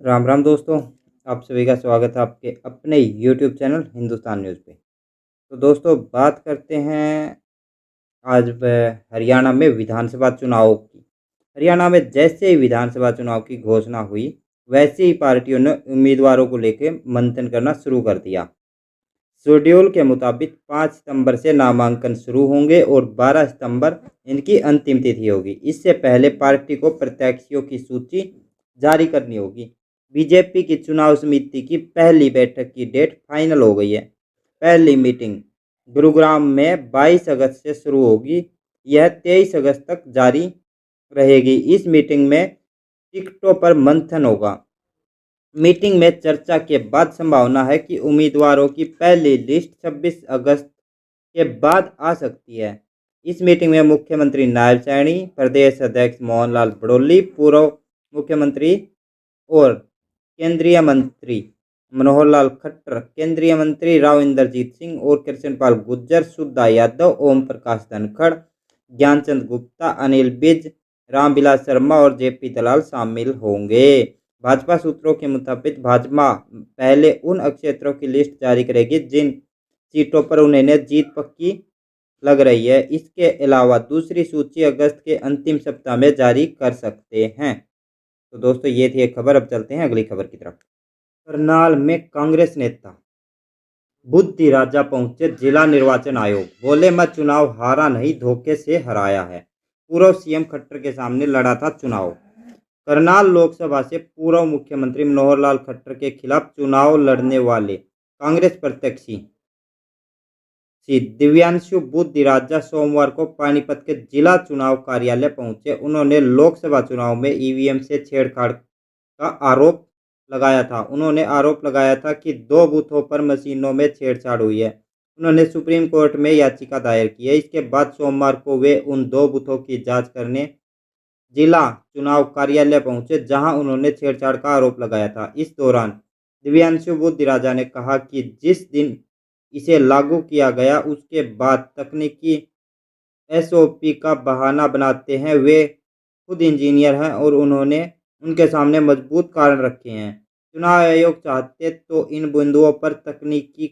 राम राम दोस्तों। आप सभी का स्वागत है आपके अपने यूट्यूब चैनल हिंदुस्तान न्यूज़ पे। तो दोस्तों बात करते हैं आज हरियाणा में विधानसभा चुनाव की। हरियाणा में जैसे ही विधानसभा चुनाव की घोषणा हुई, वैसे ही पार्टियों ने उम्मीदवारों को लेकर मंथन करना शुरू कर दिया। शेड्यूल के मुताबिक 5 सितंबर से नामांकन शुरू होंगे और 12 सितंबर इनकी अंतिम तिथि होगी। इससे पहले पार्टी को प्रत्याशियों की सूची जारी करनी होगी। बीजेपी की चुनाव समिति की पहली बैठक की डेट फाइनल हो गई है। पहली मीटिंग गुरुग्राम में 22 अगस्त से शुरू होगी। यह 23 अगस्त तक जारी रहेगी। इस मीटिंग में टिकटों पर मंथन होगा। मीटिंग में चर्चा के बाद संभावना है कि उम्मीदवारों की पहली लिस्ट 26 अगस्त के बाद आ सकती है। इस मीटिंग में मुख्यमंत्री नायब सैनी, प्रदेश अध्यक्ष मोहन लाल बड़ौली, पूर्व मुख्यमंत्री और केंद्रीय मंत्री मनोहर लाल खट्टर, केंद्रीय मंत्री राव इंद्रजीत सिंह और कृष्णपाल गुर्जर, सुधा यादव, ओम प्रकाश धनखड़, ज्ञानचंद गुप्ता, अनिल विज, रामविलास शर्मा और जेपी दलाल शामिल होंगे। भाजपा सूत्रों के मुताबिक भाजपा पहले उन क्षेत्रों की लिस्ट जारी करेगी जिन सीटों पर उन्हें जीत पक्की लग रही है। इसके अलावा दूसरी सूची अगस्त के अंतिम सप्ताह में जारी कर सकते हैं। तो दोस्तों ये थी एक खबर। अब चलते हैं अगली खबर की तरफ। करनाल में कांग्रेस नेता बुद्धि राजा पहुंचे जिला निर्वाचन आयोग, बोले मैं चुनाव हारा नहीं, धोखे से हराया है। पूर्व सीएम खट्टर के सामने लड़ा था चुनाव। करनाल लोकसभा से पूर्व मुख्यमंत्री मनोहर लाल खट्टर के खिलाफ चुनाव लड़ने वाले कांग्रेस प्रत्याशी दिव्यांशु बुद्धिराजा सोमवार को पानीपत के जिला चुनाव कार्यालय पहुंचे। उन्होंने लोकसभा चुनाव में ईवीएम से छेड़छाड़ का आरोप लगाया था। उन्होंने आरोप लगाया था कि 2 बूथों पर मशीनों में छेड़छाड़ हुई है। उन्होंने सुप्रीम कोर्ट में याचिका दायर की है। इसके बाद सोमवार को वे उन 2 बूथों की जांच करने जिला चुनाव कार्यालय पहुंचे जहां उन्होंने छेड़छाड़ का आरोप लगाया था। इस दौरान दिव्यांशु बुद्धिराजा ने कहा कि जिस दिन इसे लागू किया गया उसके बाद तकनीकी एसओपी का बहाना बनाते हैं। वे खुद इंजीनियर हैं और उन्होंने उनके सामने मजबूत कारण रखे हैं। चुनाव आयोग चाहते तो इन बिंदुओं पर तकनीकी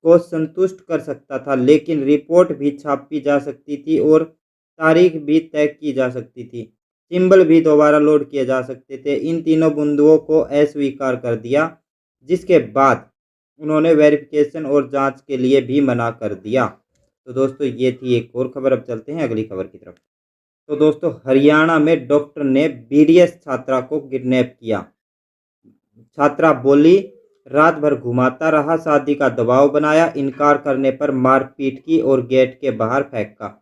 को संतुष्ट कर सकता था, लेकिन रिपोर्ट भी छापी जा सकती थी और तारीख भी तय की जा सकती थी। सिंबल भी दोबारा लोड किए जा सकते थे। इन तीनों बिंदुओं को अस्वीकार कर दिया, जिसके बाद उन्होंने वेरिफिकेशन और जांच के लिए भी मना कर दिया। तो दोस्तों ये थी एक और खबर। अब चलते हैं अगली खबर की तरफ। तो दोस्तों हरियाणा में डॉक्टर ने बीडीएस छात्रा को किडनैप किया। छात्रा बोली रात भर घुमाता रहा, शादी का दबाव बनाया, इनकार करने पर मारपीट की और गेट के बाहर फेंका।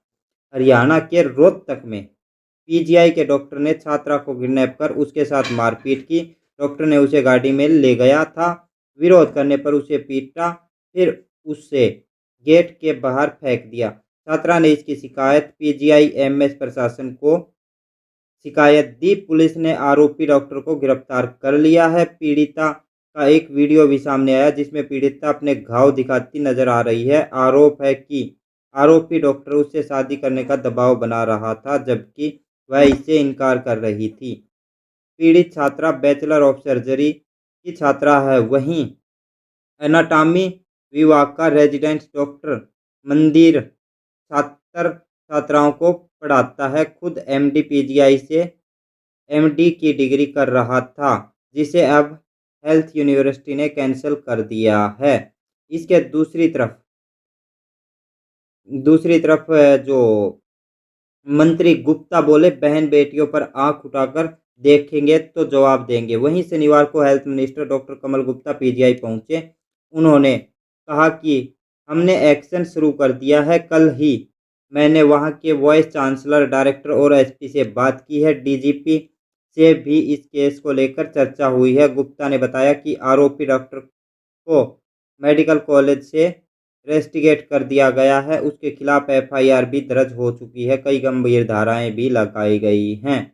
हरियाणा के रोहतक में पीजीआई के डॉक्टर ने छात्रा को किडनैप कर उसके साथ मारपीट की। डॉक्टर ने उसे गाड़ी में ले गया था। विरोध करने पर उसे पीटा, फिर उसे गेट के बाहर फेंक दिया। छात्रा ने इसकी शिकायत पीजीआई एमएस प्रशासन को शिकायत दी। पुलिस ने आरोपी डॉक्टर को गिरफ्तार कर लिया है। पीड़िता का एक वीडियो भी सामने आया जिसमें पीड़िता अपने घाव दिखाती नजर आ रही है। आरोप है कि आरोपी डॉक्टर उससे शादी करने का दबाव बना रहा था, जबकि वह इससे इनकार कर रही थी। पीड़ित छात्रा बैचलर ऑफ सर्जरी की छात्रा है। वहीं एनाटॉमी विभाग का रेजिडेंट डॉक्टर मंदिर छात्र छात्राओं को पढ़ाता है। खुद एमडी पीजीआई से एमडी की डिग्री कर रहा था, जिसे अब हेल्थ यूनिवर्सिटी ने कैंसिल कर दिया है। इसके दूसरी तरफ जो मंत्री गुप्ता बोले बहन बेटियों पर आंख उठाकर देखेंगे तो जवाब देंगे। वहीं शनिवार को हेल्थ मिनिस्टर डॉक्टर कमल गुप्ता पीजीआई पहुंचे। उन्होंने कहा कि हमने एक्शन शुरू कर दिया है। कल ही मैंने वहां के वाइस चांसलर, डायरेक्टर और एसपी से बात की है। डीजीपी से भी इस केस को लेकर चर्चा हुई है। गुप्ता ने बताया कि आरोपी डॉक्टर को मेडिकल कॉलेज से रेस्टिकेट कर दिया गया है। उसके खिलाफ एफआईआर भी दर्ज हो चुकी है। कई गंभीर धाराएं भी लगाई गई हैं।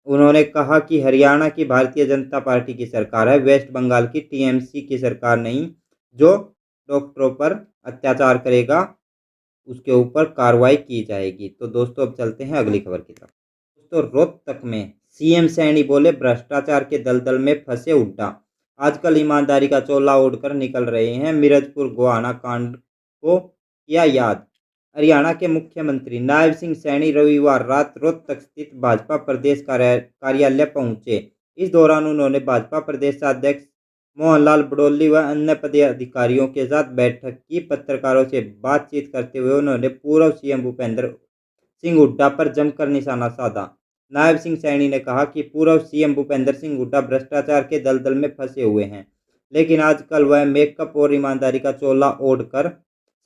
उन्होंने कहा कि हरियाणा की भारतीय जनता पार्टी की सरकार है, वेस्ट बंगाल की टीएमसी की सरकार नहीं। जो डॉक्टरों पर अत्याचार करेगा उसके ऊपर कार्रवाई की जाएगी। तो दोस्तों अब चलते हैं अगली खबर की तरफ। दोस्तों रोहतक में सीएम सैनी बोले, भ्रष्टाचार के दलदल में फंसे हुड्डा आजकल ईमानदारी का चोला ओढ़कर निकल रहे हैं। मिर्जपुर गोहाना कांड को किया याद। हरियाणा के मुख्यमंत्री नायब सिंह सैनी रविवार रात रोहतक स्थित भाजपा प्रदेश कार्यालय पहुंचे। इस दौरान उन्होंने भाजपा प्रदेशाध्यक्ष मोहनलाल बडोली व अन्य पदाधिकारियों के साथ बैठक की। पत्रकारों से बातचीत करते हुए उन्होंने पूर्व सीएम भूपेंद्र सिंह हुड्डा पर जमकर निशाना साधा। नायब सिंह सैनी ने कहा कि पूर्व सीएम भूपेंद्र सिंह हुड्डा भ्रष्टाचार के दलदल में फंसे हुए हैं, लेकिन आजकल वह मेकअप और ईमानदारी का चोला ओढ़कर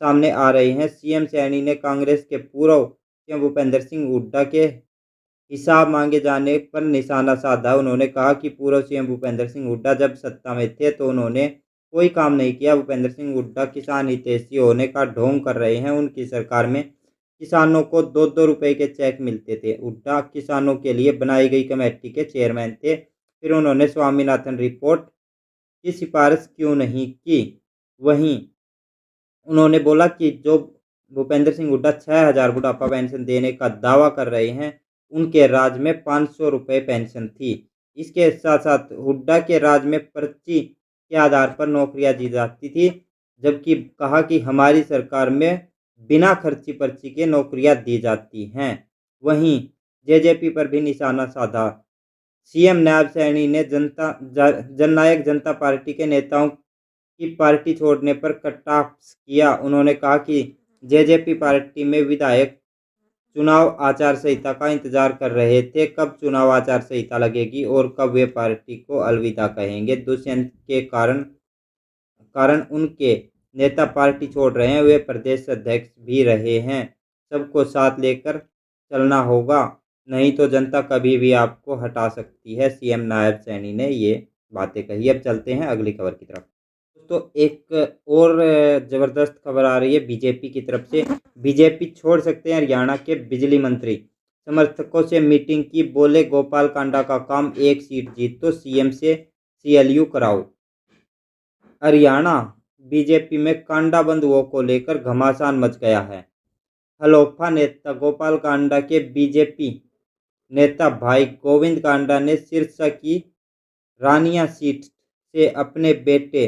सामने आ रहे हैं। सीएम सैनी ने कांग्रेस के पूर्व सीएम भूपेंद्र सिंह हुड्डा के हिसाब मांगे जाने पर निशाना साधा। उन्होंने कहा कि पूर्व सीएम भूपेंद्र सिंह हुड्डा जब सत्ता में थे तो उन्होंने कोई काम नहीं किया। भूपेंद्र सिंह हुड्डा किसान हितैषी होने का ढोंग कर रहे हैं। उनकी सरकार में किसानों को 2-2 रुपए के चेक मिलते थे। हुड्डा किसानों के लिए बनाई गई कमेटी के चेयरमैन थे। फिर उन्होंने स्वामीनाथन रिपोर्ट की सिफारिश क्यों नहीं की। वहीं उन्होंने बोला कि जो भूपेंद्र सिंह हुड्डा 6,000 बुढ़ापा पेंशन देने का दावा कर रहे हैं, उनके राज में 500 रुपये पेंशन थी। इसके साथ साथ हुड्डा के राज में पर्ची के आधार पर नौकरियां दी जाती थी, जबकि कहा कि हमारी सरकार में बिना खर्ची पर्ची के नौकरियां दी जाती हैं। वहीं जेजेपी पर भी निशाना साधा। सीएम नायब सैनी ने जननायक जनता पार्टी के नेताओं की पार्टी छोड़ने पर कटाक्ष किया। उन्होंने कहा कि जेजेपी पार्टी में विधायक चुनाव आचार संहिता का इंतजार कर रहे थे। कब चुनाव आचार संहिता लगेगी और कब वे पार्टी को अलविदा कहेंगे। दुष्यंत के कारण उनके नेता पार्टी छोड़ रहे हैं। वे प्रदेश अध्यक्ष भी रहे हैं। सबको साथ लेकर चलना होगा, नहीं तो जनता कभी भी आपको हटा सकती है। सीएम नायब सैनी ने ये बातें कही। अब चलते हैं अगली खबर की तरफ। तो एक और जबरदस्त खबर आ रही है बीजेपी की तरफ से। बीजेपी छोड़ सकते हैं हरियाणा के बिजली मंत्री। समर्थकों से मीटिंग की, बोले गोपाल कांडा का काम, एक सीट जीत तो सीएम से सीएलयू कराओ। हरियाणा बीजेपी में कांडा बंधुओं को लेकर घमासान मच गया है। हलोफा नेता गोपाल कांडा के बीजेपी नेता भाई गोविंद कांडा ने सिरसा की रानिया सीट से अपने बेटे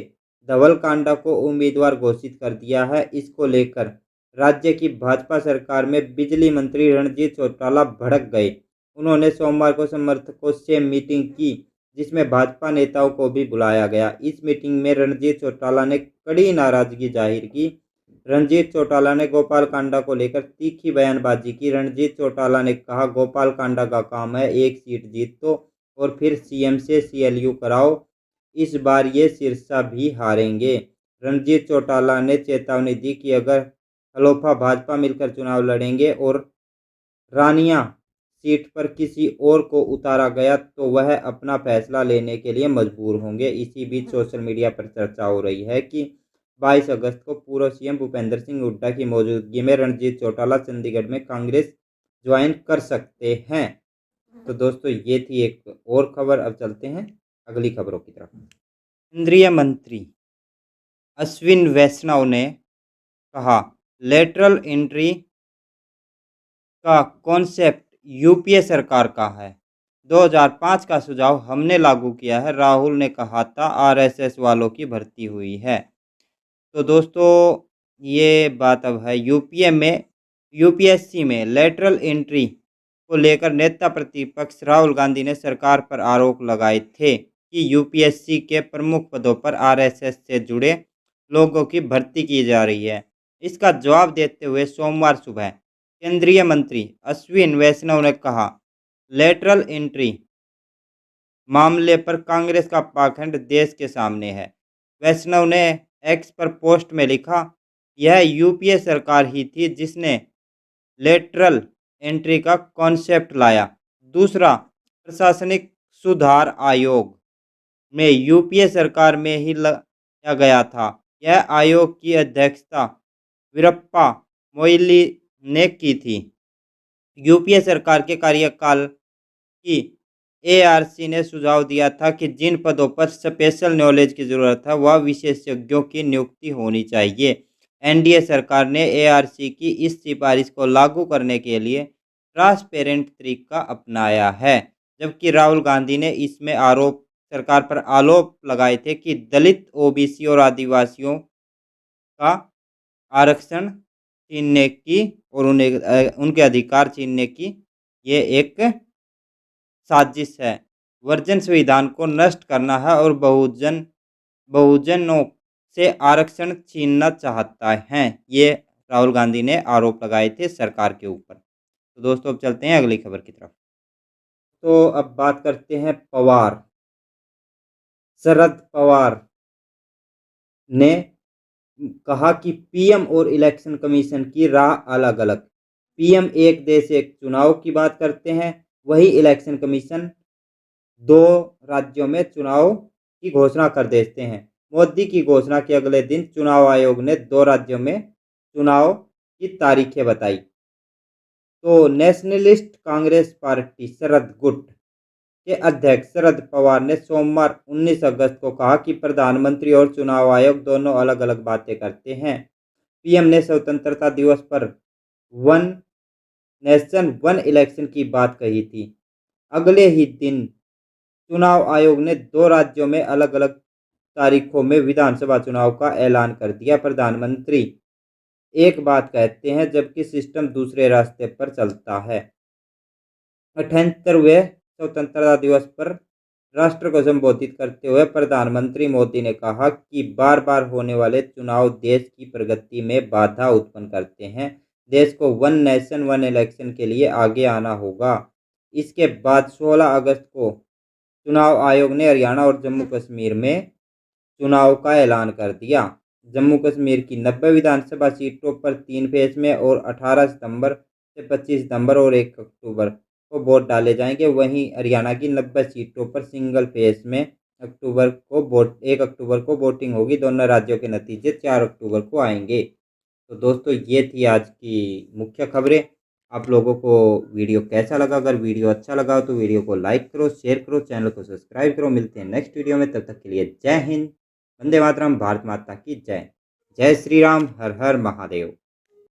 धवल कांडा को उम्मीदवार घोषित कर दिया है। इसको लेकर राज्य की भाजपा सरकार में बिजली मंत्री रणजीत चौटाला भड़क गए। उन्होंने सोमवार को समर्थकों से मीटिंग की, जिसमें भाजपा नेताओं को भी बुलाया गया। इस मीटिंग में रणजीत चौटाला ने कड़ी नाराजगी जाहिर की। रणजीत चौटाला ने गोपाल कांडा को लेकर तीखी बयानबाजी की। रणजीत चौटाला ने कहा, गोपाल कांडा का काम है, एक सीट जीतो और फिर सीएम से सीएलयू कराओ। इस बार ये सिरसा भी हारेंगे। रणजीत चौटाला ने चेतावनी दी कि अगर हलोफा भाजपा मिलकर चुनाव लड़ेंगे और रानिया सीट पर किसी और को उतारा गया तो वह अपना फैसला लेने के लिए मजबूर होंगे। इसी बीच सोशल मीडिया पर चर्चा हो रही है कि 22 अगस्त को पूर्व सीएम भूपेंद्र सिंह हुड्डा की मौजूदगी में रणजीत चौटाला चंडीगढ़ में कांग्रेस ज्वाइन कर सकते हैं। तो दोस्तों ये थी एक और खबर। अब चलते हैं अगली खबरों की तरफ। केंद्रीय मंत्री अश्विन वैष्णव ने कहा, लेटरल एंट्री का कॉन्सेप्ट यूपीए सरकार का है। 2005 का सुझाव हमने लागू किया है। राहुल ने कहा था आरएसएस वालों की भर्ती हुई है। तो दोस्तों ये बात अब है यूपीएससी में लेटरल एंट्री को लेकर नेता प्रतिपक्ष राहुल गांधी ने सरकार पर आरोप लगाए थे कि यूपीएससी के प्रमुख पदों पर आरएसएस से जुड़े लोगों की भर्ती की जा रही है। इसका जवाब देते हुए सोमवार सुबह केंद्रीय मंत्री अश्विन वैष्णव ने कहा, लेटरल एंट्री मामले पर कांग्रेस का पाखंड देश के सामने है। वैष्णव ने एक्स पर पोस्ट में लिखा, यह यूपीए सरकार ही थी जिसने लेटरल एंट्री का कॉन्सेप्ट लाया। दूसरा, प्रशासनिक सुधार आयोग में यूपीए सरकार में ही लाया गया था। यह आयोग की अध्यक्षता वीरप्पा मोइली ने की थी। यूपीए सरकार के कार्यकाल की एआरसी ने सुझाव दिया था कि जिन पदों पर स्पेशल नॉलेज की जरूरत है वह विशेषज्ञों की नियुक्ति होनी चाहिए। एनडीए सरकार ने एआरसी की इस सिफारिश को लागू करने के लिए ट्रांसपेरेंट तरीका अपनाया है। जबकि राहुल गांधी ने इसमें सरकार पर आरोप लगाए थे कि दलित, ओबीसी और आदिवासियों का आरक्षण छीनने की और उनके अधिकार छीनने की ये एक साजिश है। वर्जन संविधान को नष्ट करना है और बहुजनों से आरक्षण छीनना चाहता है। ये राहुल गांधी ने आरोप लगाए थे सरकार के ऊपर। तो दोस्तों अब चलते हैं अगली खबर की तरफ। तो अब बात करते हैं पवार। शरद पवार ने कहा कि पीएम और इलेक्शन कमीशन की राह अलग-अलग। पीएम एक देश एक चुनाव की बात करते हैं, वही इलेक्शन कमीशन 2 राज्यों में चुनाव की घोषणा कर देते हैं। मोदी की घोषणा के अगले दिन चुनाव आयोग ने 2 राज्यों में चुनाव की तारीखें बताई। तो नेशनलिस्ट कांग्रेस पार्टी शरद गुट के अध्यक्ष शरद पवार ने सोमवार 19 अगस्त को कहा कि प्रधानमंत्री और चुनाव आयोग दोनों अलग-अलग बातें करते हैं। पीएम ने स्वतंत्रता दिवस पर वन नेशन वन इलेक्शन की बात कही थी। अगले ही दिन चुनाव आयोग ने 2 राज्यों में अलग-अलग तारीखों में विधानसभा चुनाव का ऐलान कर दिया। प्रधानमंत्री एक बात कहते हैं जबकि सिस्टम दूसरे रास्ते पर चलता है। 78वें स्वतंत्रता दिवस पर राष्ट्र को संबोधित करते हुए प्रधानमंत्री मोदी ने कहा कि बार-बार होने वाले चुनाव देश की प्रगति में बाधा उत्पन्न करते हैं। देश को वन नेशन वन इलेक्शन के लिए आगे आना होगा। इसके बाद 16 अगस्त को चुनाव आयोग ने हरियाणा और जम्मू कश्मीर में चुनाव का ऐलान कर दिया। जम्मू कश्मीर की 90 विधानसभा सीटों पर 3 फेज में और 18 सितंबर से 25 सितंबर और 1 अक्टूबर को वोट डाले जाएंगे। वहीं हरियाणा की 90 सीटों पर सिंगल फेज में 1 अक्टूबर को वोटिंग होगी। दोनों राज्यों के नतीजे 4 अक्टूबर को आएंगे। तो दोस्तों ये थी आज की मुख्य खबरें। आप लोगों को वीडियो कैसा लगा? अगर वीडियो अच्छा लगा हो तो वीडियो को लाइक करो, शेयर करो, चैनल को सब्सक्राइब करो। मिलते हैं नेक्स्ट वीडियो में, तब तक के लिए जय हिंद, वंदे मातरम, भारत माता की जय। जय श्री राम, हर हर महादेव।